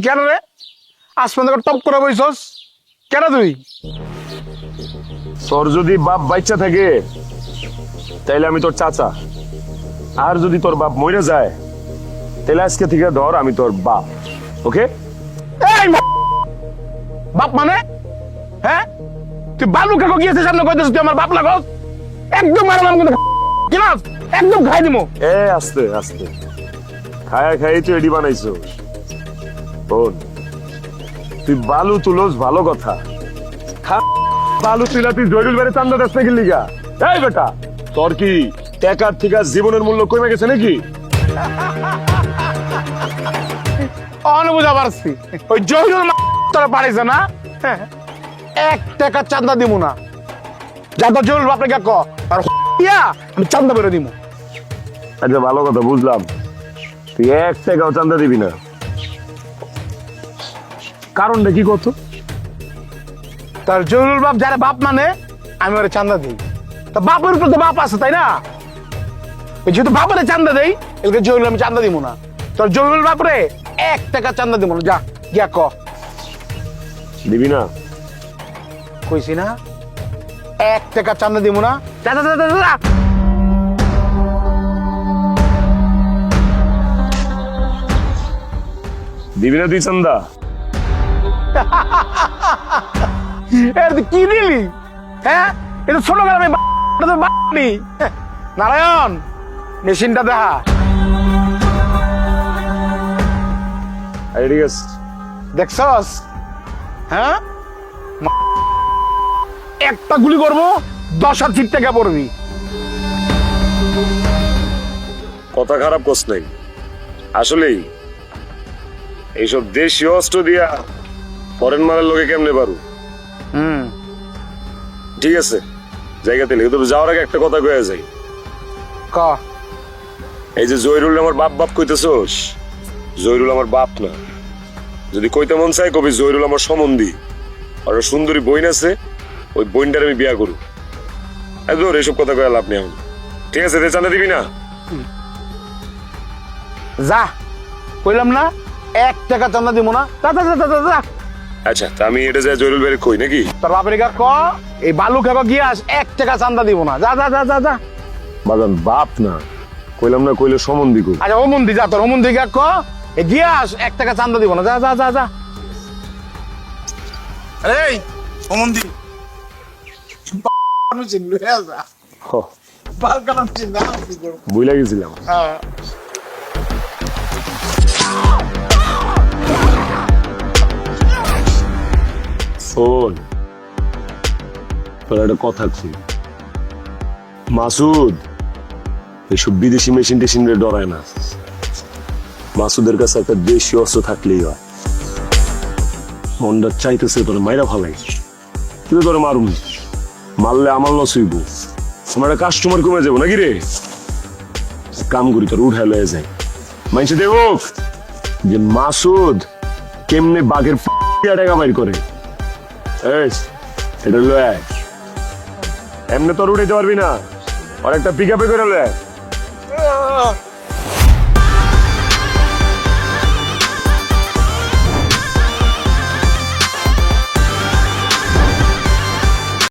কেন রে আসমান টপ করে বইছস কেন তুই? তোর যদি বাপ বাচ্চা থাকে তাইলে আমি তোর চাচা, আর যদি তোর বাপ মরে যায় তাহলে আজকে থেকে ধর আমি তোর বাপ। ওকে? এই বাপ মানে হ্যাঁ তুই বালু কাকু গিয়েছে সামনে কইতেছিস তুই আমার বাপ লাগস? একদম মারলাম কিন্তু কিনাস একদম খাই দিমু। আস্তে আস্তে খায়া খাই তুই এডি বানাইছো। বোন তুই বালু তুলোস ভালো কথা, বালু তুইলা তুই জয়রুল বেড়ে চান্দা দেশ থেকে লিগা। এই বেটা তোর কি টাকার থেকে জীবনের মূল্য কমে গেছে নাকি? বুঝা পারছি ওই জহিরুল তোরা পারিস না 1 টাকা চান্দা দিব না। যা তো জহিরুল বাপরে ক আর আমি চান্দা বেরো দিব। আচ্ছা ভালো কথা বুঝলাম, তুই 1 টাকাও চান্দা দিবি না, কারণটা কি কত? তার জহিরুল বাপ যারা বাপ মানে আমি ওরা চান্দা দিই। তা বাপের উপর তো বাপ আছে তাই না? যেহেতু বাপরে চান্দা দেই এগুলো জহিরুল আমি চান্দা দিব না। তোর জহিরুল বাপরে 1 টাকা চান্দা দিব না। যা গিয়া ক। দিবি না? কইছি না 1 টাকা চান্দা দিব না। যা যা যা যা। দিবি না তুই চান্দা? কি দিলি? হ্যাঁ এটা ছোট গ্রামে নারায়ণ মেশিনটা দেখা। ঠিক আছে দেখছস? হ্যাঁ একটা গুলি করবো 10 ছিট টাকা পড়বি। কথা খারাপ কস নাই, আসলেই এইসব দেশীয় অস্ত্র দিয়া ফরেন মালের লোকে কেমনে পারু? ঠিক আছে জায়গাতে লেগে, তবে যাওয়ার আগে একটা কথা কয়ে যাই। ক। এই যে জয়রুল আমার বাপ বাপ কইতেছস, জয়রুল আমার বাপ না। যদি কইতে মন চাই কবি জয়রুল আমার সম্বন্ধী, আর সুন্দরী বইন আছে, ওই বইনটার আমি বিয়া করু। একদম এসব কথা কয়ে লাভ নেই এখন। ঠিক আছে চান্দা দিবি না? যা কইলাম না 1 টাকা চান্দা দিব না। যা যা যা যা যা। আচ্ছা তা আমি এটা যাই জয়রুল বেড়ে কই নাকি? তোর বাপরে ক এই বালু খাবা গিয়াস 1 টাকা চান্দা দিব না। যা যা যা যা যা। বাজান বাপ না, কইলাম না, কইলে সম্বন্ধী কই। আচ্ছা ও মন্দি যা, তোর ও মন্দি ক এ গিয়াস 1 টাকা চান্দা দিব না। যা যা যা যা। এই ওমন্দি বুঝলা গেছিলাম। শোন তোর একটা কথা ছিল, মাসুদ এইসব বিদেশি মেশিন টেশিন ডরায় না। মাসুদের কাছে একটা দেশীয় অস্ত্র থাকলেই হয়। মনটা চাইতেছে তোর মাইরা ভালাই, কিন্তু তোর মারুন, মারলে আমার লস হইব, আমার একটা কাস্টমার কমে যাবো নাকি রে। কাম করি তোর উঠায় লয়ে যায়, মাইনছে দেব যে মাসুদ কেমনে বাঘের টাকা বাইর করে। এটা লয় এমনি তোর উঠাইতে পারবি না, আর একটা পিক আপে করে লয়।